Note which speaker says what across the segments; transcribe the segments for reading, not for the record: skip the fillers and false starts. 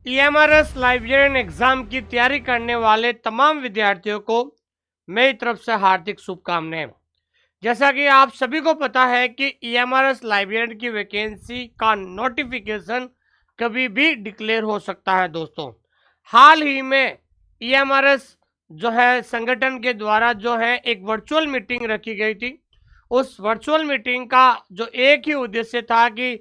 Speaker 1: EMRS librarian exam की तैयारी करने वाले तमाम विद्यार्थियों को मेरी तरफ से हार्दिक शुभकामनाएं। जैसा कि आप सभी को पता है कि ईएमआरएस लाइब्रेरियन की वैकेंसी का नोटिफिकेशन कभी भी डिक्लेयर हो सकता है दोस्तों। हाल ही में ईएमआरएस जो है संगठन के द्वारा जो है एक वर्चुअल मीटिंग रखी गई थी। उस वर्चुअल मीटिंग का जो एक ही उद्देश्य था कि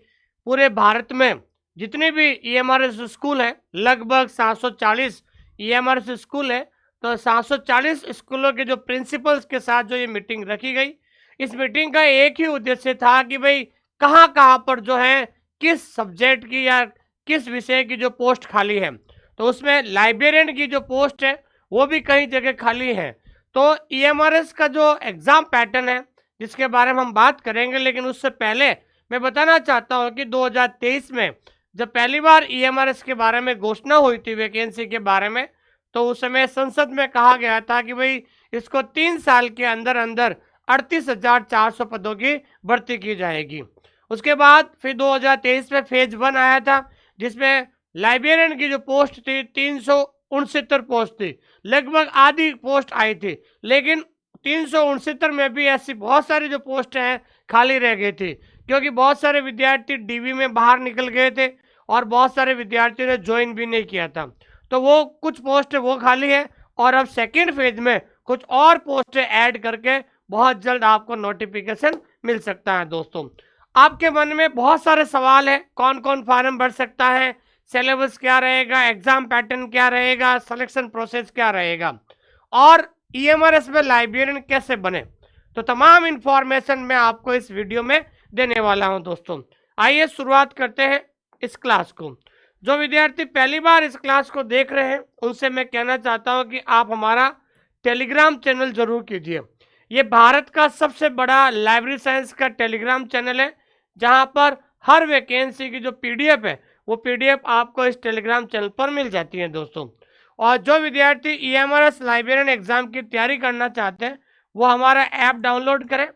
Speaker 1: पूरे भारत में जितने भी ईएमआरएस स्कूल हैं, लगभग 740 ईएमआरएस स्कूल है, तो 740 स्कूलों के जो प्रिंसिपल्स के साथ जो ये मीटिंग रखी गई, इस मीटिंग का एक ही उद्देश्य था कि भाई कहाँ कहाँ पर जो है किस सब्जेक्ट की या किस विषय की जो पोस्ट खाली है, तो उसमें लाइब्रेरियन की जो पोस्ट है वो भी कई जगह खाली है। तो ईएमआरएस का जो एग्ज़ाम पैटर्न है जिसके बारे में हम बात करेंगे, लेकिन उससे पहले मैं बताना चाहता हूँ कि 2023 में जब पहली बार ईएमआरएस के बारे में घोषणा हुई थी वैकेंसी के बारे में, तो उस समय संसद में कहा गया था कि भाई इसको 3 साल के अंदर अंदर 38,400 पदों की भर्ती की जाएगी। उसके बाद फिर 2023 में फेज 1 आया था जिसमें लाइब्रेरियन की जो पोस्ट थी 369 पोस्ट थी, लगभग आधी पोस्ट आई थी, लेकिन 369 में भी ऐसी बहुत सारी जो पोस्ट हैं खाली रह गई थी, क्योंकि बहुत सारे विद्यार्थी डीवी में बाहर निकल गए थे और बहुत सारे विद्यार्थियों ने ज्वाइन भी नहीं किया था। तो वो कुछ पोस्ट वो खाली है और अब सेकेंड फेज में कुछ और पोस्ट ऐड करके बहुत जल्द आपको नोटिफिकेशन मिल सकता है दोस्तों। आपके मन में बहुत सारे सवाल है, कौन कौन फार्म भर सकता है, सिलेबस क्या रहेगा, एग्जाम पैटर्न क्या रहेगा, सिलेक्शन प्रोसेस क्या रहेगा, और ईएमआरएस में लाइब्रेरियन कैसे बने, तो तमाम इंफॉर्मेशन मैं आपको इस वीडियो में देने वाला हूं दोस्तों। आइए शुरुआत करते हैं इस क्लास को। जो विद्यार्थी पहली बार इस क्लास को देख रहे हैं उनसे मैं कहना चाहता हूं कि आप हमारा टेलीग्राम चैनल जरूर कीजिए। ये भारत का सबसे बड़ा लाइब्रेरी साइंस का टेलीग्राम चैनल है, जहां पर हर वैकेंसी की जो पीडीएफ है वो पीडीएफ आपको इस टेलीग्राम चैनल पर मिल जाती है दोस्तों। और जो विद्यार्थी ईएमआरएस लाइब्रेरियन एग्जाम की तैयारी करना चाहते हैं वो हमारा ऐप डाउनलोड करें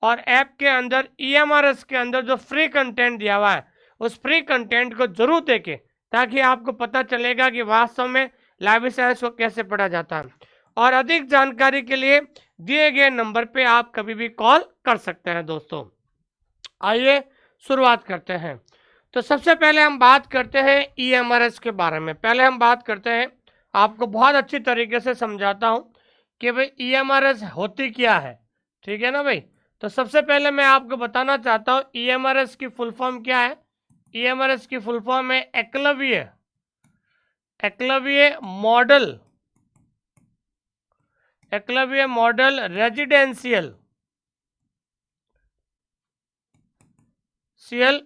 Speaker 1: और ऐप के अंदर ईएमआरएस के अंदर जो फ्री कंटेंट दिया हुआ है उस फ्री कंटेंट को जरूर देखें, ताकि आपको पता चलेगा कि वास्तव में लाइब्रेरी साइंस को कैसे पढ़ा जाता है। और अधिक जानकारी के लिए दिए गए नंबर पे आप कभी भी कॉल कर सकते हैं दोस्तों। आइए शुरुआत करते हैं। तो सबसे पहले हम बात करते हैं ईएमआरएस के बारे में। पहले हम बात करते हैं, आपको बहुत अच्छी तरीके से समझाता हूं कि भाई ईएमआरएस होती क्या है, ठीक है ना भाई। तो सबसे पहले मैं आपको बताना चाहता हूं ईएमआरएस की फुल फॉर्म क्या है। ईएमआरएस की फुल फॉर्म है एकलव्य मॉडल रेजिडेंशियल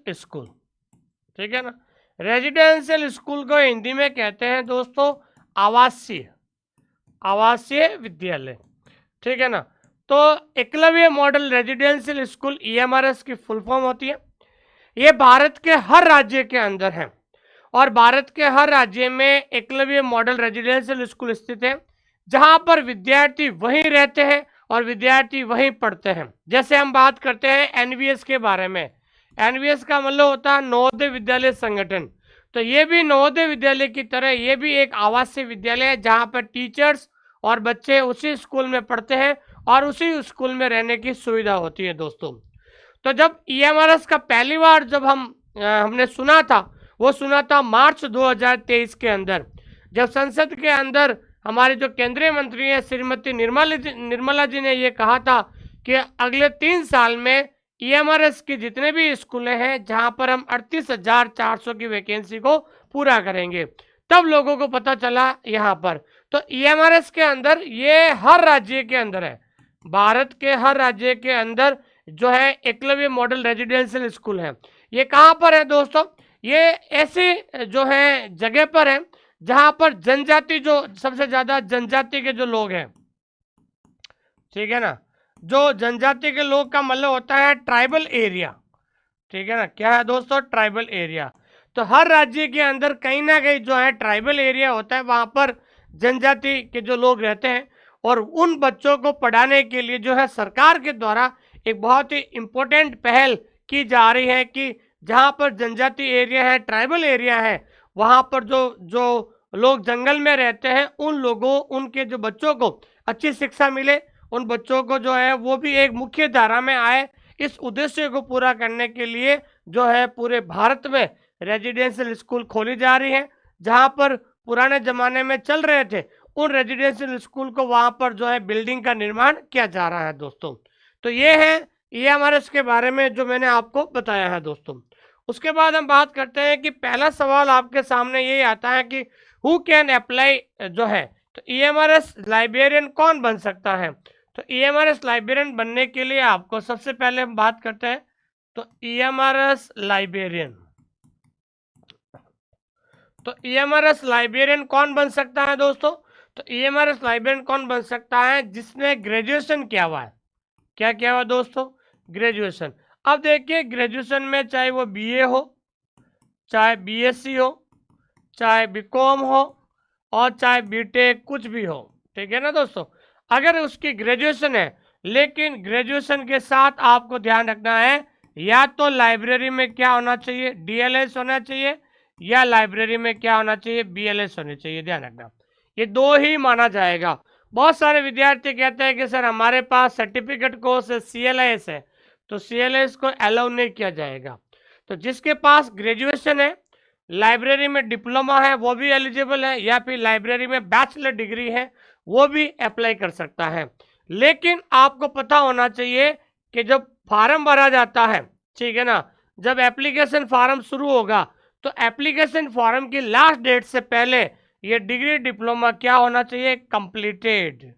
Speaker 1: स्कूल, ठीक है ना। रेजिडेंशियल स्कूल को हिंदी में कहते हैं दोस्तों आवासीय विद्यालय, ठीक है ना। तो Eklavya model residential school EMRS की फुल फॉर्म होती है। ये भारत के हर राज्य के अंदर है और भारत के हर राज्य में एकलव्य मॉडल रेजिडेंशियल स्कूल स्थित है, जहां पर विद्यार्थी वहीं रहते हैं और विद्यार्थी वहीं पढ़ते हैं। जैसे हम बात करते हैं एनवीएस के बारे में, एनवीएस का मतलब होता है नवोदय विद्यालय संगठन। तो ये भी नवोदय विद्यालय की तरह ये भी एक आवासीय विद्यालय है, जहाँ पर टीचर्स और बच्चे उसी स्कूल में पढ़ते हैं और उसी स्कूल में रहने की सुविधा होती है दोस्तों। तो जब ईएमआरएस का पहली बार जब हमने सुना था, वो सुना था मार्च 2023 के अंदर, जब संसद के अंदर हमारे जो केंद्रीय मंत्री हैं श्रीमती निर्मला जी ने ये कहा था कि अगले 3 साल में ईएमआरएस की जितने भी स्कूलें हैं जहां पर हम 38,400 की वैकेंसी को पूरा करेंगे, तब लोगों को पता चला यहाँ पर। तो ईएमआरएस के अंदर ये हर राज्य के अंदर है, भारत के हर राज्य के अंदर जो है एकलव्य मॉडल रेजिडेंशियल स्कूल है। ये कहाँ पर है दोस्तों, ये ऐसी जो है जगह पर है जहां पर जनजाति, जो सबसे ज्यादा जनजाति के जो लोग हैं, ठीक है ना, जो जनजाति के लोग का मतलब होता है ट्राइबल एरिया, ठीक है ना। क्या है दोस्तों, ट्राइबल एरिया। तो हर राज्य के अंदर कहीं ना कहीं जो है ट्राइबल एरिया होता है, वहां पर जनजाति के जो लोग रहते हैं, और उन बच्चों को पढ़ाने के लिए जो है सरकार के द्वारा एक बहुत ही इम्पोर्टेंट पहल की जा रही है कि जहां पर जनजाति एरिया है, ट्राइबल एरिया है, वहाँ पर जो जो लोग जंगल में रहते हैं उन लोगों, उनके जो बच्चों को अच्छी शिक्षा मिले, उन बच्चों को जो है वो भी एक मुख्य धारा में आए। इस उद्देश्य को पूरा करने के लिए जो है पूरे भारत में रेजिडेंशियल स्कूल खोली जा रही है। जहाँ पर पुराने ज़माने में चल रहे थे, उन रेजिडेंशियल स्कूल को वहाँ पर जो है बिल्डिंग का निर्माण किया जा रहा है दोस्तों। तो ये है EMRS के बारे में जो मैंने आपको बताया है दोस्तों। उसके बाद हम बात करते हैं कि पहला सवाल आपके सामने ये आता है कि हु कैन अप्लाई जो है, तो EMRS लाइब्रेरियन कौन बन सकता है। तो EMRS लाइब्रेरियन बनने के लिए आपको सबसे पहले हम बात करते हैं, तो EMRS लाइब्रेरियन, तो EMRS लाइब्रेरियन कौन बन सकता है दोस्तों। तो EMRS लाइब्रेरियन कौन बन सकता है, जिसने ग्रेजुएशन किया हुआ है। क्या किया हुआ दोस्तों, ग्रेजुएशन। अब देखिए ग्रेजुएशन में चाहे वो BA हो, चाहे BSc हो, चाहे BCom हो, और चाहे BTech कुछ भी हो, ठीक है ना दोस्तों। अगर उसकी ग्रेजुएशन है, लेकिन ग्रेजुएशन के साथ आपको ध्यान रखना है, या तो लाइब्रेरी में क्या होना चाहिए, DLS होना चाहिए, या लाइब्रेरी में क्या होना चाहिए, BLS होनी चाहिए। ध्यान रखना, ये दो ही माना जाएगा। बहुत सारे विद्यार्थी कहते हैं कि सर हमारे पास सर्टिफिकेट कोर्स है, CLS है, तो CLS को अलाउ नहीं किया जाएगा। तो जिसके पास ग्रेजुएशन है, लाइब्रेरी में डिप्लोमा है, वो भी एलिजिबल है, या फिर लाइब्रेरी में बैचलर डिग्री है, वो भी अप्लाई कर सकता है। लेकिन आपको पता होना चाहिए कि जब फॉर्म भरा जाता है, ठीक है ना, जब एप्लीकेशन फॉर्म शुरू होगा, तो एप्लीकेशन फॉर्म की लास्ट डेट से पहले ये डिग्री डिप्लोमा क्या होना चाहिए, कंप्लीटेड।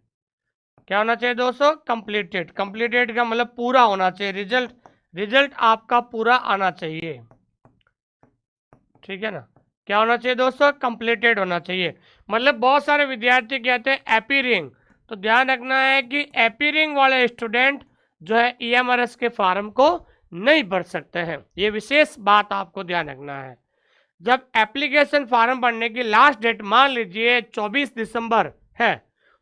Speaker 1: क्या होना चाहिए दोस्तों, कंप्लीटेड। कंप्लीटेड का मतलब पूरा होना चाहिए, रिजल्ट आपका पूरा आना चाहिए, ठीक है ना। क्या होना चाहिए दोस्तों, कंप्लीटेड होना चाहिए। मतलब बहुत सारे विद्यार्थी कहते हैं अपीयरिंग, तो ध्यान रखना है कि अपीयरिंग वाले स्टूडेंट जो है EMRS के फॉर्म को नहीं भर सकते हैं। ये विशेष बात आपको ध्यान रखना है। जब एप्लीकेशन फॉर्म भरने की लास्ट डेट मान लीजिए 24 दिसंबर है,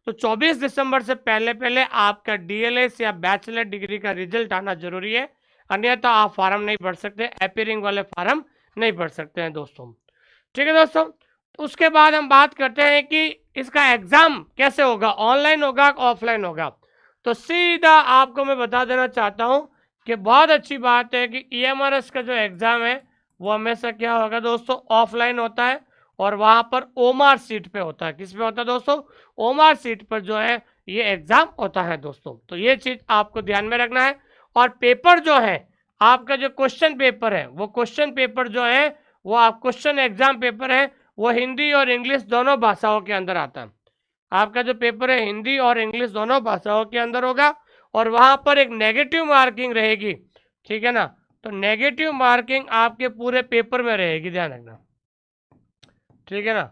Speaker 1: तो 24 दिसंबर से पहले पहले आपका DLS या बैचलर डिग्री का रिजल्ट आना जरूरी है, अन्यथा आप फॉर्म नहीं भर सकते, अपीयरिंग वाले फॉर्म नहीं भर सकते हैं दोस्तों, ठीक है दोस्तों। तो उसके बाद हम बात करते हैं कि इसका एग्जाम कैसे होगा, ऑनलाइन होगा ऑफलाइन होगा। तो सीधा आपको मैं बता देना चाहता हूं कि बहुत अच्छी बात है कि EMRS का जो एग्जाम है वो हमेशा क्या होगा दोस्तों, ऑफलाइन होता है, और वहां पर OMR सीट पे होता है। किस पे होता है दोस्तों, OMR सीट पर जो है ये एग्जाम होता है दोस्तों। तो ये चीज आपको ध्यान में रखना है। और पेपर जो है आपका, जो क्वेश्चन पेपर है, वो क्वेश्चन पेपर जो है वो आप क्वेश्चन एग्जाम पेपर है, वो हिंदी और इंग्लिश दोनों भाषाओं के अंदर आता है। आपका जो पेपर है हिंदी और इंग्लिश दोनों भाषाओं के अंदर होगा, और वहां पर एक नेगेटिव मार्किंग रहेगी, ठीक है ना। तो नेगेटिव मार्किंग आपके पूरे पेपर में रहेगी, ध्यान रखना, ठीक है ना।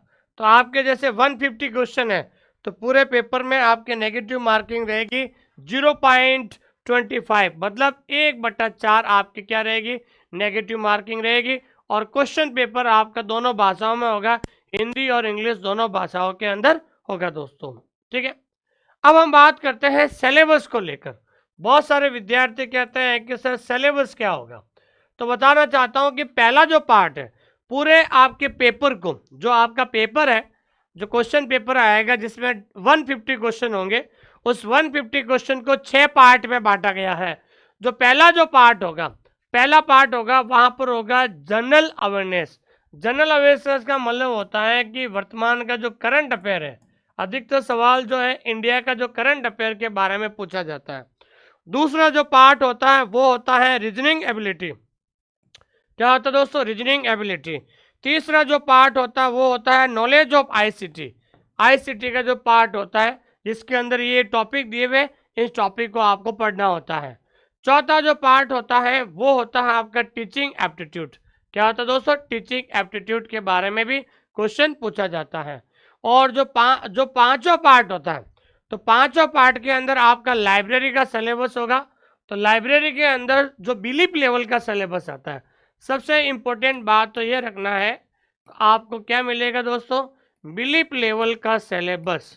Speaker 1: तो आपके जैसे 150 क्वेश्चन है, तो पूरे पेपर में आपके नेगेटिव मार्किंग रहेगी 0.25, मतलब 1/4 आपकी क्या रहेगी, नेगेटिव मार्किंग रहेगी। और क्वेश्चन पेपर आपका दोनों भाषाओं में होगा, हिंदी और इंग्लिश दोनों भाषाओं के अंदर होगा दोस्तों, ठीक है। अब हम बात करते हैं सिलेबस को लेकर। बहुत सारे विद्यार्थी कहते हैं कि सर सिलेबस क्या होगा। तो बताना चाहता हूं कि पहला जो पार्ट है, पूरे आपके पेपर को, जो आपका पेपर है, जो क्वेश्चन पेपर आएगा जिसमें 150 क्वेश्चन होंगे, उस 150 क्वेश्चन को 6 पार्ट में बांटा गया है। जो पहला जो पार्ट होगा, पहला पार्ट होगा, वहां पर होगा जनरल अवेयरनेस। जनरल अवेयरनेस का मतलब होता है कि वर्तमान का जो करंट अफेयर है, अधिकतर सवाल जो है इंडिया का जो करंट अफेयर के बारे में पूछा जाता है। दूसरा जो पार्ट होता है वो होता है रीजनिंग एबिलिटी। क्या होता है दोस्तों, रीजनिंग एबिलिटी। तीसरा जो पार्ट होता है वो होता है नॉलेज ऑफ ICT। ICT का जो पार्ट होता है जिसके अंदर ये टॉपिक दिए हुए, इस टॉपिक को आपको पढ़ना होता है। चौथा जो पार्ट होता है वो होता है आपका टीचिंग एप्टीट्यूड। क्या होता है दोस्तों, टीचिंग एप्टीट्यूड के बारे में भी क्वेश्चन पूछा जाता है। और जो पांचों पार्ट होता है, तो पांचों पार्ट के अंदर आपका लाइब्रेरी का सिलेबस होगा। तो लाइब्रेरी के अंदर जो बिलीफ लेवल का सिलेबस आता है, सबसे इम्पोर्टेंट बात तो ये रखना है, आपको क्या मिलेगा दोस्तों, बिलीफ लेवल का सिलेबस,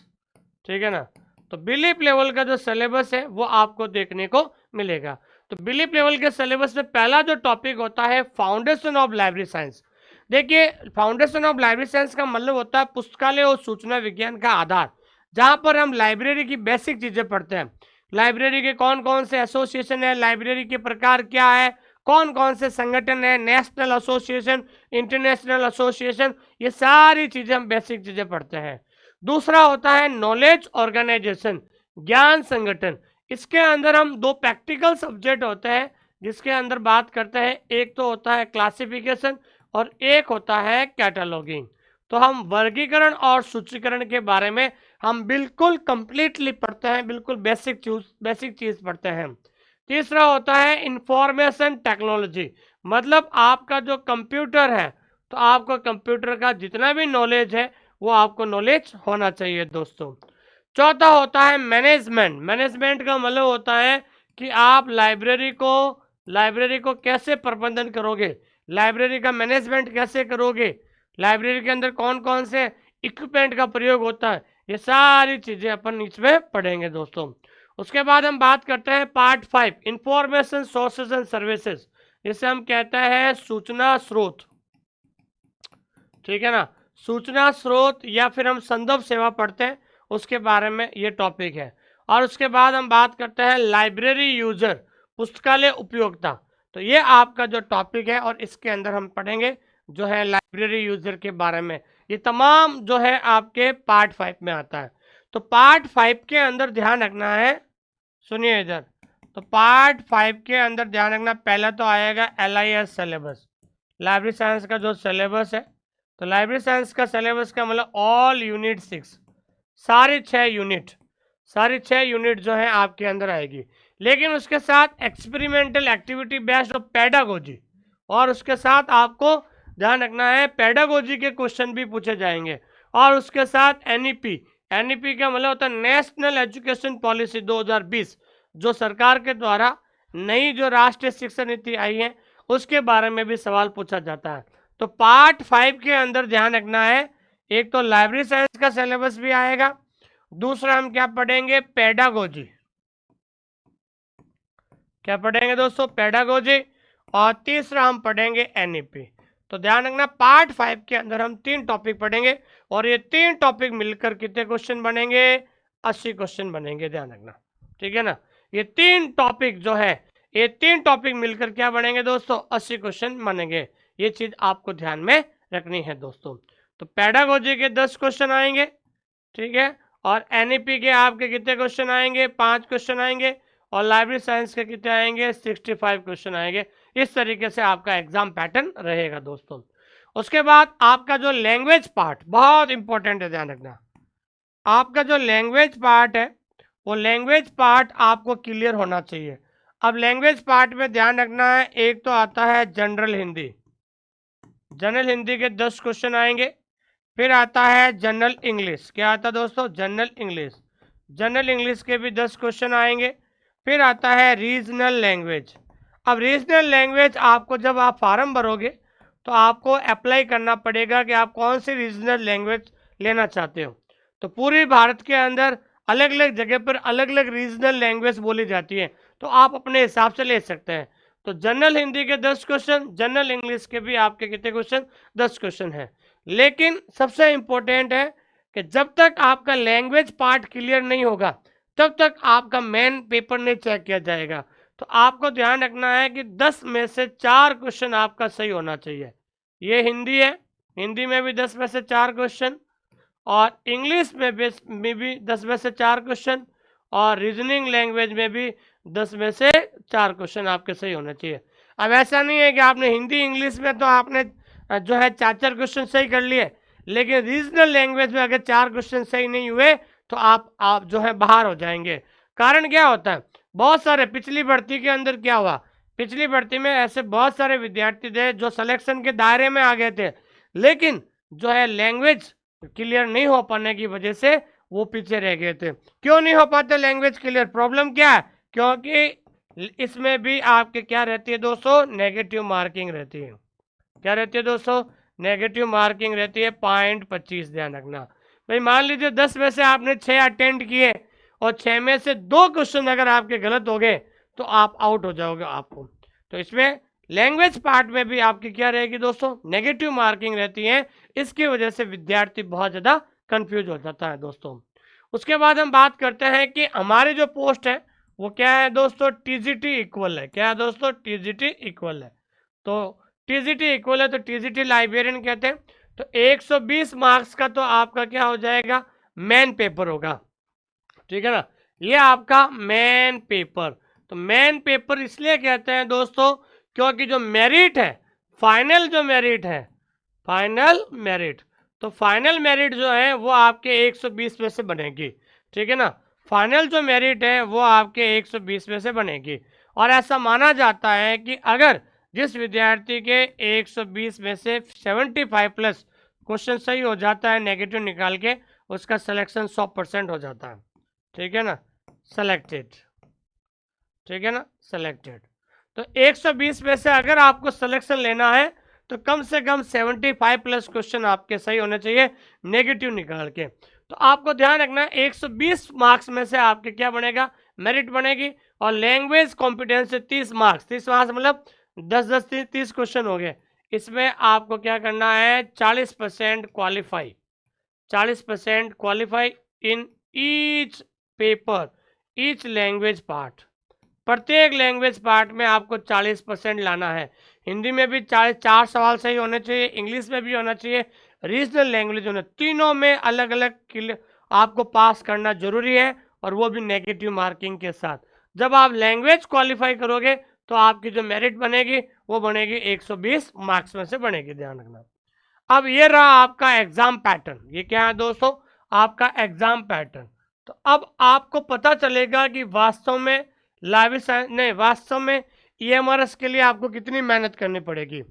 Speaker 1: ठीक है ना। तो बिलीफ लेवल का जो सिलेबस है वो आपको देखने को मिलेगा। तो बिलीफ लेवल के सिलेबस में पहला जो टॉपिक होता है फाउंडेशन ऑफ लाइब्रेरी साइंस। देखिए, फाउंडेशन ऑफ लाइब्रेरी साइंस का मतलब होता है पुस्तकालय और सूचना विज्ञान का आधार, जहां पर हम लाइब्रेरी की बेसिक चीजें पढ़ते हैं। लाइब्रेरी के कौन कौन से एसोसिएशन है, लाइब्रेरी के प्रकार क्या है, कौन कौन से संगठन है, नेशनल एसोसिएशन, इंटरनेशनल एसोसिएशन, ये सारी चीजें हम बेसिक चीजें पढ़ते हैं। दूसरा होता है नॉलेज ऑर्गेनाइजेशन, ज्ञान संगठन। इसके अंदर हम दो प्रैक्टिकल सब्जेक्ट होते हैं जिसके अंदर बात करते हैं, एक तो होता है क्लासिफिकेशन और एक होता है कैटलॉगिंग। तो हम वर्गीकरण और सूचीकरण के बारे में हम बिल्कुल कंप्लीटली पढ़ते हैं, बिल्कुल बेसिक चीज पढ़ते हैं। तीसरा होता है इंफॉर्मेशन टेक्नोलॉजी, मतलब आपका जो कंप्यूटर है, तो आपको कंप्यूटर का जितना भी नॉलेज है वो आपको नॉलेज होना चाहिए दोस्तों। चौथा होता है मैनेजमेंट। मैनेजमेंट का मतलब होता है कि आप लाइब्रेरी को कैसे प्रबंधन करोगे, लाइब्रेरी का मैनेजमेंट कैसे करोगे, लाइब्रेरी के अंदर कौन कौन से इक्विपमेंट का प्रयोग होता है, ये सारी चीजें अपन इसमें पढ़ेंगे दोस्तों। उसके बाद हम बात करते हैं part 5, information sources and services, जिसे हम कहते हैं सूचना स्रोत। ठीक है ना, सूचना स्रोत या फिर हम संदर्भ सेवा पढ़ते हैं, उसके बारे में ये टॉपिक है। और उसके बाद हम बात करते हैं लाइब्रेरी यूजर, पुस्तकालय उपयोगिता। तो ये आपका जो टॉपिक है और इसके अंदर हम पढ़ेंगे जो है लाइब्रेरी यूजर के बारे में। ये तमाम जो है आपके पार्ट 5 में आता है। तो पार्ट 5 के अंदर ध्यान रखना है, सुनिए इधर। तो पार्ट 5 के अंदर ध्यान रखना, पहला तो आएगा LIS सिलेबस, लाइब्रेरी साइंस का जो सिलेबस है। तो लाइब्रेरी साइंस का सिलेबस का मतलब ऑल यूनिट 6, सारी 6 यूनिट जो है आपके अंदर आएगी। लेकिन उसके साथ experimental activity based of pedagogy, और उसके साथ आपको ध्यान रखना है पेडागोजी के क्वेश्चन भी पूछे जाएंगे। और उसके साथ NEP, NEP का मतलब होता है नेशनल एजुकेशन पॉलिसी 2020, जो सरकार के द्वारा नई जो राष्ट्रीय शिक्षा नीति आई है उसके बारे में भी सवाल पूछा जाता है। तो पार्ट 5 के अंदर ध्यान रखना है, एक तो लाइब्रेरी साइंस का सिलेबस भी आएगा, दूसरा हम क्या पढ़ेंगे, पेडागोजी। क्या पढ़ेंगे दोस्तों, पेडागोजी। और तीसरा हम पढ़ेंगे NEP। तो ध्यान रखना पार्ट 5 के अंदर हम 3 टॉपिक पढ़ेंगे और ये 3 टॉपिक मिलकर कितने क्वेश्चन बनेंगे, 80 क्वेश्चन बनेंगे, ध्यान रखना। ठीक है ना, ये 3 टॉपिक जो है, ये 3 टॉपिक मिलकर क्या बनेंगे दोस्तों, 80 क्वेश्चन बनेंगे। ये चीज आपको ध्यान में रखनी है दोस्तों। तो पेडागोजी के 10 क्वेश्चन आएंगे, ठीक है, और NEP के आपके कितने क्वेश्चन आएंगे, 5 क्वेश्चन आएंगे, और लाइब्रेरी साइंस के कितने आएंगे, 65 क्वेश्चन आएंगे। इस तरीके से आपका एग्जाम पैटर्न रहेगा दोस्तों। उसके बाद आपका जो लैंग्वेज पार्ट बहुत इंपॉर्टेंट है, ध्यान रखना। आपका जो लैंग्वेज पार्ट है वो लैंग्वेज पार्ट आपको क्लियर होना चाहिए। अब लैंग्वेज पार्ट में ध्यान रखना है, एक तो आता है जनरल हिंदी, जनरल हिंदी के 10 क्वेश्चन आएंगे। फिर आता है जनरल इंग्लिश, क्या आता है दोस्तों, जनरल इंग्लिश, जनरल इंग्लिश के भी 10 क्वेश्चन आएंगे। फिर आता है रीजनल लैंग्वेज। अब रीजनल लैंग्वेज आपको जब आप फार्म भरोगे तो आपको अप्लाई करना पड़ेगा कि आप कौन सी रीजनल लैंग्वेज लेना चाहते हो। तो पूरे भारत के अंदर अलग अलग जगह पर अलग अलग रीजनल लैंग्वेज बोली जाती है, तो आप अपने हिसाब से ले सकते हैं। तो जनरल हिंदी के 10 क्वेश्चन, जनरल इंग्लिश के भी आपके कितने क्वेश्चन, 10 क्वेश्चन हैं। लेकिन सबसे इंपॉर्टेंट है कि जब तक आपका लैंग्वेज पार्ट क्लियर नहीं होगा तब तक आपका मेन पेपर नहीं चेक किया जाएगा। तो आपको ध्यान रखना है कि 10 में से 4 क्वेश्चन आपका सही होना चाहिए। ये हिंदी है, हिंदी में भी 10 में से 4 क्वेश्चन, और इंग्लिश में भी 10 में से 4 क्वेश्चन, और रीजनिंग लैंग्वेज में भी 10 में से 4 क्वेश्चन आपके सही होने चाहिए। अब ऐसा नहीं है कि आपने हिंदी इंग्लिश में तो आपने जो है 4 क्वेश्चन सही कर लिए, लेकिन रीजनल लैंग्वेज में अगर 4 क्वेश्चन सही नहीं हुए तो आप जो है बाहर हो जाएंगे। कारण क्या होता है, बहुत सारे पिछली भर्ती के अंदर क्या हुआ, पिछली भर्ती में ऐसे बहुत सारे विद्यार्थी थे जो सिलेक्शन के दायरे में आ गए थे, लेकिन जो है लैंग्वेज क्लियर नहीं हो पाने की वजह से वो पीछे रह गए थे। क्यों नहीं हो पाते लैंग्वेज क्लियर, प्रॉब्लम क्या है, क्योंकि इसमें भी आपके क्या रहती है दोस्तों, नेगेटिव मार्किंग रहती है। क्या रहती है दोस्तों, नेगेटिव मार्किंग रहती है 0.25, ध्यान रखना। भाई मान लीजिए 10 में से आपने 6 अटेंड किए और 6 में से 2 क्वेश्चन अगर आपके गलत हो गए तो आप आउट हो जाओगे आपको। तो इसमें लैंग्वेज पार्ट में भी आपकी क्या रहेगी दोस्तों, नेगेटिव मार्किंग रहती है। इसकी वजह से विद्यार्थी बहुत ज़्यादा कंफ्यूज हो जाता है दोस्तों। उसके बाद हम बात करते हैं कि हमारी जो पोस्ट है वो क्या है दोस्तों, टीजीटी इक्वल है। क्या है दोस्तों, टीजीटी इक्वल है। तो टीजीटी इक्वल है तो टीजीटी लाइब्रेरियन कहते हैं। तो 120 मार्क्स का तो आपका क्या हो जाएगा, मेन पेपर होगा, ठीक है ना। ये आपका मेन पेपर। तो मेन पेपर इसलिए कहते हैं दोस्तों क्योंकि जो मेरिट है, फाइनल जो मेरिट है, फाइनल मेरिट, तो फाइनल मेरिट जो है वो आपके 120 में से बनेगी, ठीक है ना। फाइनल जो मेरिट है वो आपके 120 में से बनेगी। और ऐसा माना जाता है कि अगर जिस विद्यार्थी के 120 में से 75 प्लस क्वेश्चन सही हो जाता है नेगेटिव निकाल के, उसका सिलेक्शन 100% हो जाता है, ठीक है ना, सेलेक्टेड, ठीक है ना, सेलेक्टेड। तो 120 में से अगर आपको सिलेक्शन लेना है तो कम से कम 75 प्लस क्वेश्चन आपके सही होने चाहिए नेगेटिव निकाल के। तो आपको ध्यान रखना है 120 मार्क्स में से आपके क्या बनेगा, मेरिट बनेगी। और लैंग्वेज कॉम्पिटेंस से 30 मार्क्स, 30 मार्क्स मतलब 10 30 क्वेश्चन हो गए। इसमें आपको क्या करना है, 40% qualify, 40% qualify in each paper, each language part. प्रत्येक लैंग्वेज पार्ट में आपको 40% लाना है। हिंदी में भी 4 सवाल सही होने चाहिए, इंग्लिश में भी होना चाहिए, रीजनल लैंग्वेज होना, तीनों में अलग अलग आपको पास करना जरूरी है, और वो भी नेगेटिव मार्किंग के साथ। जब आप लैंग्वेज क्वालिफाई करोगे तो आपकी जो मेरिट बनेगी वो बनेगी 120 मार्क्स में से बनेगी, ध्यान रखना। अब ये रहा आपका एग्जाम पैटर्न। ये क्या है दोस्तों, आपका एग्जाम पैटर्न। तो अब आपको पता चलेगा कि वास्तव में लाइव साइंस नहीं, वास्तव में ईएमआरएस के लिए आपको कितनी मेहनत करनी पड़ेगी।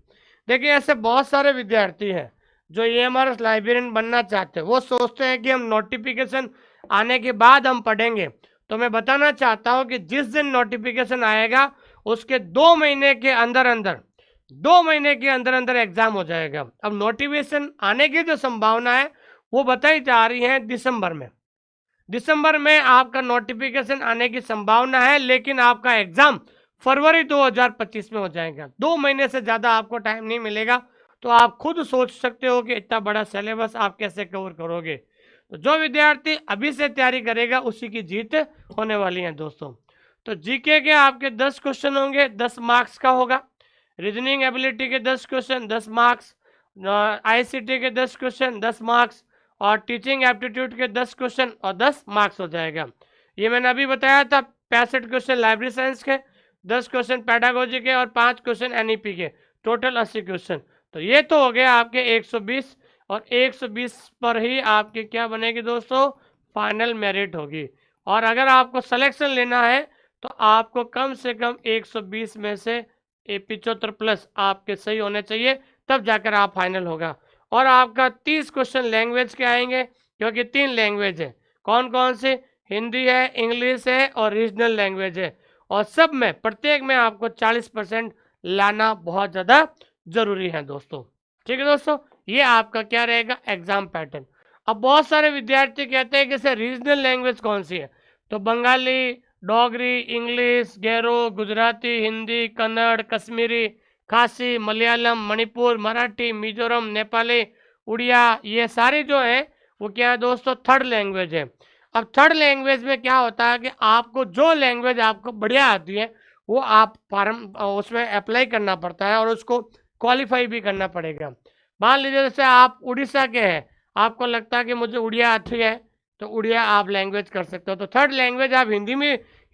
Speaker 1: देखिए ऐसे बहुत सारे विद्यार्थी हैं जो ईएमआरएस लाइब्रेरियन बनना चाहते हैं। वो सोचते हैं कि हम नोटिफिकेशन आने के बाद हम पढ़ेंगे। तो मैं बताना चाहता हूँ कि जिस दिन नोटिफिकेशन आएगा उसके 2 महीने के अंदर अंदर, 2 महीने के अंदर अंदर एग्जाम हो जाएगा। अब नोटिफिकेशन आने की जो संभावना है वो बताई जा रही है दिसंबर में। दिसंबर में आपका नोटिफिकेशन आने की संभावना है, लेकिन आपका एग्जाम फरवरी 2025 में हो जाएगा। 2 महीने से ज़्यादा आपको टाइम नहीं मिलेगा। तो आप खुद सोच सकते हो कि इतना बड़ा सिलेबस आप कैसे कवर करोगे। तो जो विद्यार्थी अभी से तैयारी करेगा उसी की जीत होने वाली है दोस्तों। तो जीके के आपके 10 क्वेश्चन होंगे, 10 मार्क्स का होगा। रीजनिंग एबिलिटी के 10 क्वेश्चन 10 मार्क्स, आईसीटी के 10 क्वेश्चन 10 मार्क्स, और टीचिंग एप्टीट्यूड के 10 क्वेश्चन और 10 मार्क्स हो जाएगा। ये मैंने अभी बताया था। 65 क्वेश्चन लाइब्रेरी साइंस के, 10 क्वेश्चन पैडागोजी के और 5 क्वेश्चन एनईपी के, टोटल 80 क्वेश्चन। तो ये तो हो गया आपके 120, और 120 पर ही आपकी क्या बनेगी दोस्तों, फाइनल मेरिट होगी। और अगर आपको सिलेक्शन लेना है तो आपको कम से कम 120 में से 75 प्लस आपके सही होने चाहिए, तब जाकर आप फाइनल होगा। और आपका 30 क्वेश्चन लैंग्वेज के आएंगे, क्योंकि 3 लैंग्वेज है। कौन कौन से, हिंदी है, इंग्लिश है और रीजनल लैंग्वेज है। और सब में प्रत्येक में आपको 40% लाना बहुत ज़्यादा जरूरी है दोस्तों। ठीक है दोस्तों, ये आपका क्या रहेगा, एग्जाम पैटर्न। अब बहुत सारे विद्यार्थी कहते हैं कि सर रीजनल लैंग्वेज कौन सी है, तो बंगाली, डोगरी, इंग्लिश, गैरो, गुजराती, हिंदी, कन्नड़, कश्मीरी, खासी, मलयालम, मणिपुर, मराठी, मिजोरम, नेपाली, उड़िया, ये सारी जो है वो क्या है दोस्तों, थर्ड लैंग्वेज है। अब थर्ड लैंग्वेज में क्या होता है कि आपको जो लैंग्वेज आपको बढ़िया आती है वो आप फार्म उसमें अप्लाई करना पड़ता है और उसको क्वालिफाई भी करना पड़ेगा। मान लीजिए जैसे आप उड़ीसा के हैं, आपको लगता है कि मुझे उड़िया आती है, तो उड़िया आप लैंग्वेज कर सकते हो। तो थर्ड लैंग्वेज आप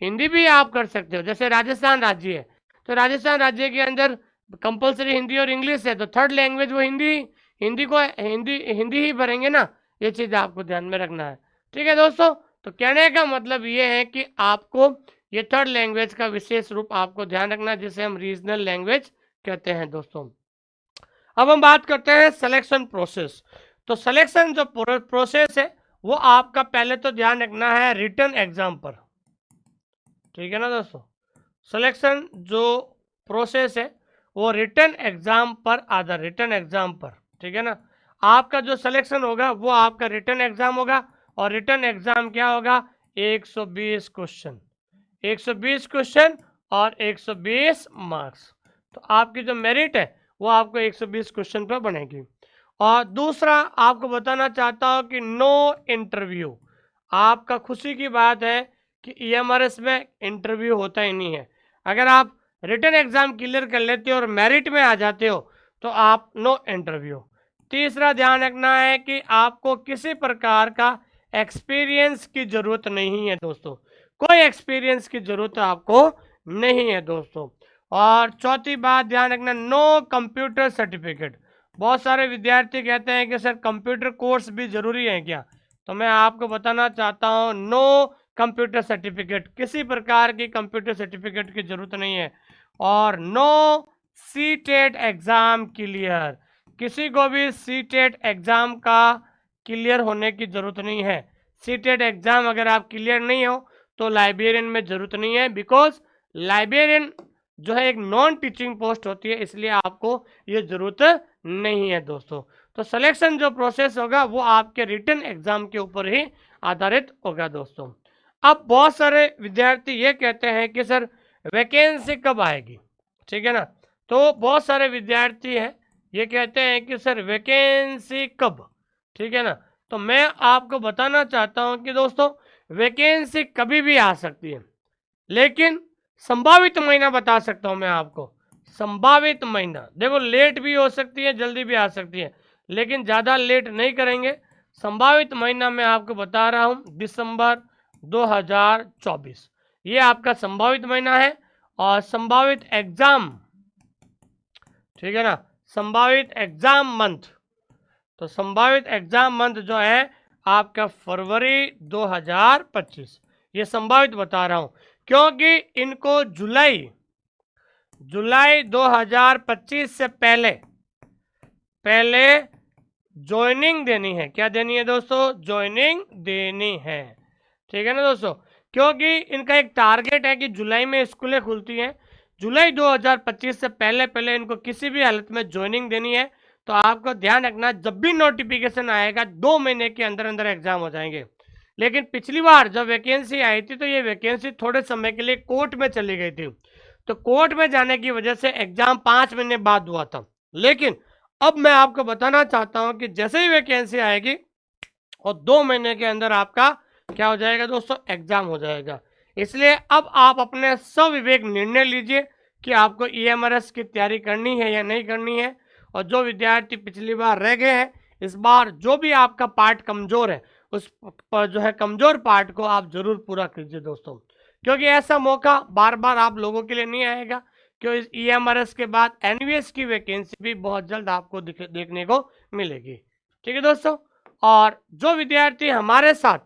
Speaker 1: हिंदी भी आप कर सकते हो। जैसे राजस्थान राज्य है, तो राजस्थान राज्य के अंदर कंपलसरी हिंदी और इंग्लिश है, तो थर्ड लैंग्वेज वो हिंदी ही भरेंगे ना। ये चीज़ आपको ध्यान में रखना है। ठीक है दोस्तों, तो कहने का मतलब ये है कि आपको ये थर्ड लैंग्वेज का विशेष रूप आपको ध्यान रखना है, जिसे हम रीजनल लैंग्वेज कहते हैं दोस्तों। अब हम बात करते हैं सिलेक्शन प्रोसेस। तो सिलेक्शन जो प्रोसेस है वो आपका पहले तो ध्यान रखना है रिटन एग्जाम पर, ठीक है ना दोस्तों। सिलेक्शन जो प्रोसेस है वो रिटन एग्जाम पर आधार, रिटन एग्जाम पर, ठीक है ना। आपका जो सिलेक्शन होगा वो आपका रिटन एग्जाम होगा, और रिटन एग्जाम क्या होगा, 120 क्वेश्चन, 120 क्वेश्चन और 120 मार्क्स। तो तो आपकी जो मेरिट है वो आपको 120 क्वेश्चन पर बनेगी। और दूसरा आपको बताना चाहता हूँ कि नो इंटरव्यू, आपका खुशी की बात है कि ईएमआरएस में इंटरव्यू होता ही नहीं है। अगर आप रिटन एग्जाम क्लियर कर लेते हो और मेरिट में आ जाते हो तो आप नो इंटरव्यू। तीसरा ध्यान रखना है कि आपको किसी प्रकार का एक्सपीरियंस की जरूरत नहीं है दोस्तों, कोई एक्सपीरियंस की जरूरत आपको नहीं है दोस्तों। और चौथी बात ध्यान रखना, नो कंप्यूटर सर्टिफिकेट। बहुत सारे विद्यार्थी कहते हैं कि सर कंप्यूटर कोर्स भी जरूरी है क्या, तो मैं आपको बताना चाहता हूँ नो कंप्यूटर सर्टिफिकेट, किसी प्रकार की कंप्यूटर सर्टिफिकेट की जरूरत नहीं है। और नो सीटेट एग्जाम क्लियर, किसी को भी सीटेट एग्जाम का क्लियर होने की जरूरत नहीं है। सीटेट एग्जाम अगर आप क्लियर नहीं हो तो लाइब्रेरियन में जरूरत नहीं है, बिकॉज लाइब्रेरियन जो है एक नॉन टीचिंग पोस्ट होती है, इसलिए आपको ये जरूरत नहीं है दोस्तों। तो सिलेक्शन जो प्रोसेस होगा वो आपके रिटन एग्जाम के ऊपर ही आधारित होगा दोस्तों। अब बहुत सारे विद्यार्थी ये कहते हैं कि सर वैकेंसी कब आएगी, ठीक है ना। तो बहुत सारे विद्यार्थी हैं ये कहते हैं कि सर वैकेंसी कब, ठीक है ना। तो मैं आपको बताना चाहता हूं कि दोस्तों वैकेंसी कभी भी आ सकती है, लेकिन संभावित महीना बता सकता हूं मैं आपको। संभावित महीना देखो, लेट भी हो सकती है, जल्दी भी आ सकती है, लेकिन ज़्यादा लेट नहीं करेंगे। संभावित महीना मैं आपको बता रहा हूं दिसंबर 2024, ये आपका संभावित महीना है। और संभावित एग्जाम, ठीक है ना, संभावित एग्जाम मंथ, तो संभावित एग्जाम मंथ जो है आपका फरवरी 2025, ये संभावित बता रहा हूं क्योंकि इनको जुलाई 2025 से पहले ज्वाइनिंग देनी है। क्या देनी है दोस्तों? ज्वाइनिंग देनी है, ठीक है ना दोस्तों। क्योंकि इनका एक टारगेट है कि जुलाई में स्कूलें खुलती हैं, जुलाई 2025 से पहले इनको किसी भी हालत में ज्वाइनिंग देनी है। तो आपको ध्यान रखना, जब भी नोटिफिकेशन आएगा 2 महीने के अंदर अंदर एग्जाम हो जाएंगे। लेकिन पिछली बार जब वैकेंसी आई थी तो ये वैकेंसी थोड़े समय के लिए कोर्ट में चली गई थी, तो कोर्ट में जाने की वजह से एग्जाम 5 महीने बाद हुआ था। लेकिन अब मैं आपको बताना चाहता हूं कि जैसे ही वैकेंसी आएगी और 2 महीने के अंदर आपका क्या हो जाएगा दोस्तों? एग्जाम हो जाएगा। इसलिए अब आप अपने सविवेक निर्णय लीजिए कि आपको ईएमआरएस की तैयारी करनी है या नहीं करनी है। और जो विद्यार्थी पिछली बार रह गए हैं, इस बार जो भी आपका पार्ट कमजोर है उस पर जो है कमजोर पार्ट को आप जरूर पूरा कीजिए दोस्तों, क्योंकि ऐसा मौका बार बार आप लोगों के लिए नहीं आएगा। क्योंकि इस ईएमआरएस के बाद एनवीएस की वैकेंसी भी बहुत जल्द आपको देखने को मिलेगी, ठीक है दोस्तों। और जो विद्यार्थी हमारे साथ,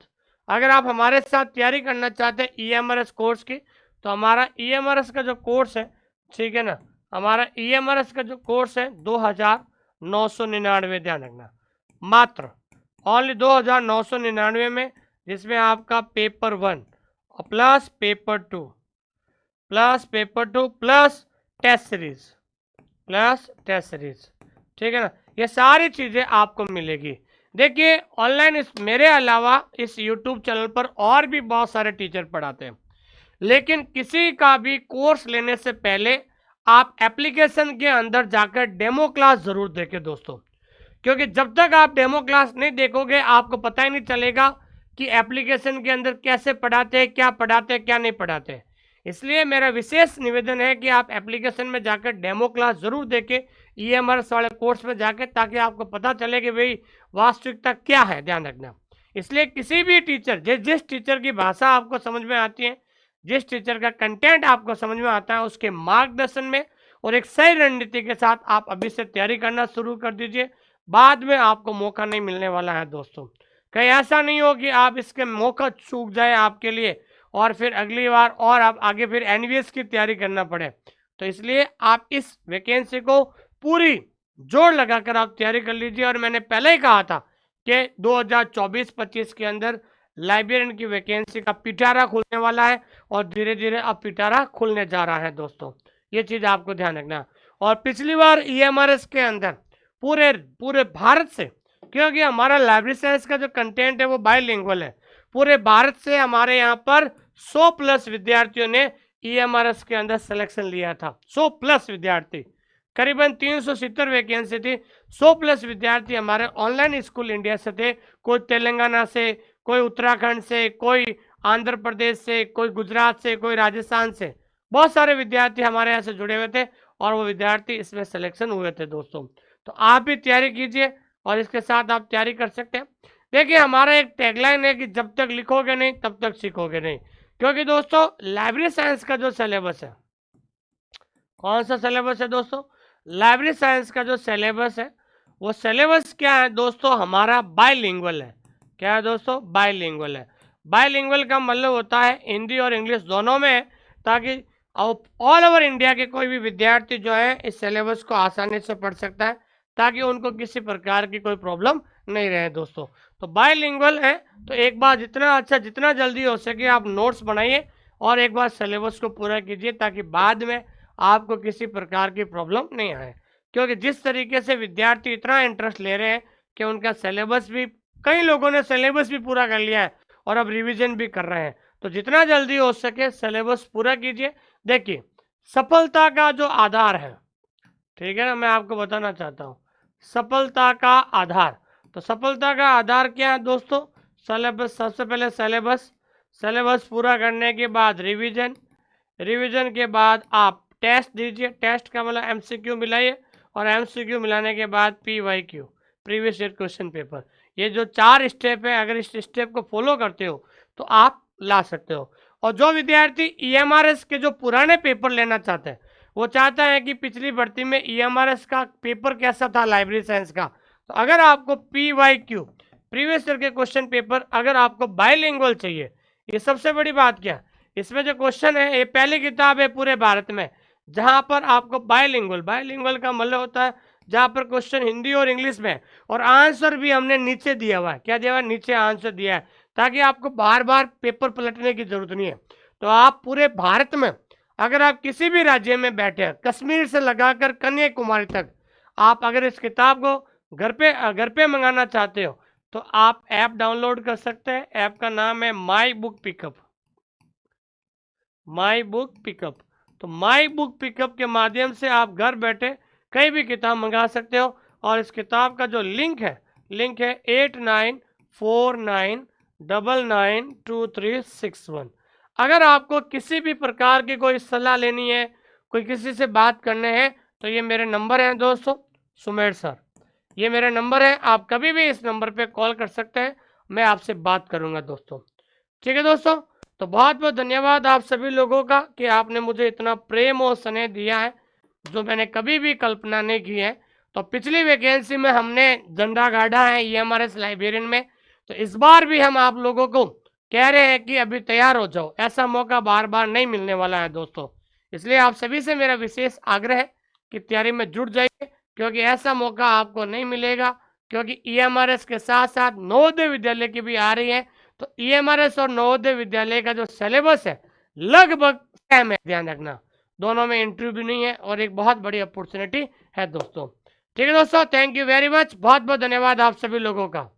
Speaker 1: अगर आप हमारे साथ तैयारी करना चाहते हैं ईएमआरएस कोर्स की, तो हमारा ईएमआरएस का जो कोर्स है, ठीक है ना, हमारा ईएमआरएस का जो कोर्स है 2999, ध्यान रखना, मात्र ओनली 2999 में, जिसमें आपका paper 1 plus paper 2 plus test series, ठीक है ना, ये सारी चीज़ें आपको मिलेगी। देखिए ऑनलाइन इस मेरे अलावा इस यूट्यूब चैनल पर और भी बहुत सारे टीचर पढ़ाते हैं, लेकिन किसी का भी कोर्स लेने से पहले आप एप्लीकेशन के अंदर जाकर डेमो क्लास ज़रूर देखें दोस्तों, क्योंकि जब तक आप डेमो क्लास नहीं देखोगे आपको पता ही नहीं चलेगा कि एप्लीकेशन के अंदर कैसे पढ़ाते हैं, क्या नहीं पढ़ाते। इसलिए मेरा विशेष निवेदन है कि आप एप्लीकेशन में जाकर डेमो क्लास जरूर देखें ईएमआरएस वाले कोर्स में जाकर, ताकि आपको पता चले कि भाई वास्तविकता क्या है, ध्यान रखना। इसलिए किसी भी टीचर, जिस टीचर की भाषा आपको समझ में आती है, जिस टीचर का कंटेंट आपको समझ में आता है, उसके मार्गदर्शन में और एक सही रणनीति के साथ आप अभी से तैयारी करना शुरू कर दीजिए। बाद में आपको मौका नहीं मिलने वाला है दोस्तों। कहीं ऐसा नहीं हो कि आप इसके मौका चूक जाए आपके लिए और फिर अगली बार और आप आगे फिर एनवीएस की तैयारी करना पड़े। तो इसलिए आप इस वैकेंसी को पूरी जोर लगाकर आप तैयारी कर लीजिए। और मैंने पहले ही कहा था कि 2024-25 के अंदर लाइब्रेरियन की वैकेंसी का पिटारा खुलने वाला है और धीरे धीरे अब पिटारा खुलने जा रहा है दोस्तों, ये चीज़ आपको ध्यान रखना। और पिछली बार ईएमआरएस के अंदर पूरे भारत से, क्योंकि हमारा लाइब्रेरी साइंस का जो कंटेंट है वो बाइलिंगुअल है, पूरे भारत से हमारे यहाँ पर 100+ विद्यार्थियों ने EMRS के अंदर सिलेक्शन लिया था। 100 प्लस विद्यार्थी, करीबन 370 वैकेंसी थी। 100 प्लस विद्यार्थी हमारे ऑनलाइन स्कूल इंडिया से थे। कोई तेलंगाना से, कोई उत्तराखंड से, कोई आंध्र प्रदेश से, कोई गुजरात से, कोई राजस्थान से, बहुत सारे विद्यार्थी हमारे यहाँ से जुड़े हुए थे और वो विद्यार्थी इसमें सिलेक्शन हुए थे दोस्तों। तो आप भी तैयारी कीजिए और इसके साथ आप तैयारी कर सकते हैं। देखिए, हमारा एक टैगलाइन है कि जब तक लिखोगे नहीं तब तक सीखोगे नहीं। क्योंकि दोस्तों लाइब्रेरी साइंस का जो सिलेबस है, कौन सा सिलेबस है दोस्तों? लाइब्रेरी साइंस का जो सिलेबस है, वो सिलेबस क्या है दोस्तों? हमारा बाइलिंगुअल है। क्या है दोस्तों? बाइलिंगुअल है। बाइलिंगुअल का मतलब होता है हिंदी और इंग्लिश दोनों में है, ताकि ऑल ओवर इंडिया के कोई भी विद्यार्थी जो है इस सिलेबस को आसानी से पढ़ सकता है, ताकि उनको किसी प्रकार की कोई प्रॉब्लम नहीं रहे दोस्तों। तो बाइलिंगुअल है, तो एक बार जितना अच्छा, जितना जल्दी हो सके आप नोट्स बनाइए और एक बार सिलेबस को पूरा कीजिए, ताकि बाद में आपको किसी प्रकार की प्रॉब्लम नहीं आए। क्योंकि जिस तरीके से विद्यार्थी इतना इंटरेस्ट ले रहे हैं कि उनका सिलेबस भी, कई लोगों ने सिलेबस भी पूरा कर लिया है और अब रिवीजन भी कर रहे हैं, तो जितना जल्दी हो सके सिलेबस पूरा कीजिए। देखिए, सफलता का जो आधार है, ठीक है ना, मैं आपको बताना चाहता हूँ सफलता का आधार। तो सफलता का आधार क्या है दोस्तों? सिलेबस। सबसे पहले सिलेबस, सिलेबस पूरा करने के बाद रिवीजन, रिवीजन के बाद आप टेस्ट दीजिए। टेस्ट का मतलब MCQ मिलाइए और MCQ मिलाने के बाद PYQ, previous year question paper. ये जो 4 स्टेप है, अगर इस स्टेप को फॉलो करते हो तो आप ला सकते हो। और जो विद्यार्थी EMRS के जो पुराने पेपर लेना चाहते हैं, वो चाहता है कि पिछली भर्ती में EMRS का पेपर कैसा था लाइब्रेरी साइंस का, तो अगर आपको PYQ, प्रीवियस ईयर के क्वेश्चन पेपर, अगर आपको बाइलिंगुअल चाहिए, ये सबसे बड़ी बात क्या है, इसमें जो क्वेश्चन है ये पहली किताब है पूरे भारत में जहां पर आपको बाइलिंगुअल, बाइलिंगुअल का मतलब होता है जहां पर क्वेश्चन हिंदी और इंग्लिश में, और आंसर भी हमने नीचे दिया हुआ है। क्या दिया हुआ है? नीचे आंसर दिया है, ताकि आपको बार बार पेपर पलटने की जरूरत नहीं है। तो आप पूरे भारत में, अगर आप किसी भी राज्य में बैठे हैं, कश्मीर से लगाकर कन्याकुमारी तक, आप अगर इस किताब को घर पे मंगाना चाहते हो तो आप ऐप डाउनलोड कर सकते हैं। ऐप का नाम है my book pickup, my book pickup. तो माई बुक पिकअप के माध्यम से आप घर बैठे कई भी किताब मंगा सकते हो। और इस किताब का जो लिंक है 8949992361। अगर आपको किसी भी प्रकार की कोई सलाह लेनी है, कोई किसी से बात करने हैं, तो ये मेरे नंबर हैं दोस्तों, सुमेर सर, ये मेरे नंबर है। आप कभी भी इस नंबर पे कॉल कर सकते हैं, मैं आपसे बात करूंगा दोस्तों। ठीक है दोस्तों, तो बहुत बहुत धन्यवाद आप सभी लोगों का कि आपने मुझे इतना प्रेम और स्नेह दिया है, जो मैंने कभी भी कल्पना नहीं की है। तो पिछली वैकेंसी में हमने झंडा गाड़ा है EMRS लाइब्रेरियन में, तो इस बार भी हम आप लोगों को कह रहे हैं कि अभी तैयार हो जाओ, ऐसा मौका बार बार नहीं मिलने वाला है दोस्तों। इसलिए आप सभी से मेरा विशेष आग्रह है कि तैयारी में जुट जाइए, क्योंकि ऐसा मौका आपको नहीं मिलेगा। क्योंकि EMRS के साथ साथ नवोदय विद्यालय की भी आ रही है, तो EMRS और नवोदय विद्यालय का जो सिलेबस है लगभग सेम है, ध्यान रखना, दोनों में इंटरव्यू भी नहीं है और एक बहुत बड़ी अपॉर्चुनिटी है दोस्तों। ठीक है दोस्तों, थैंक यू वेरी मच, बहुत बहुत धन्यवाद आप सभी लोगों का।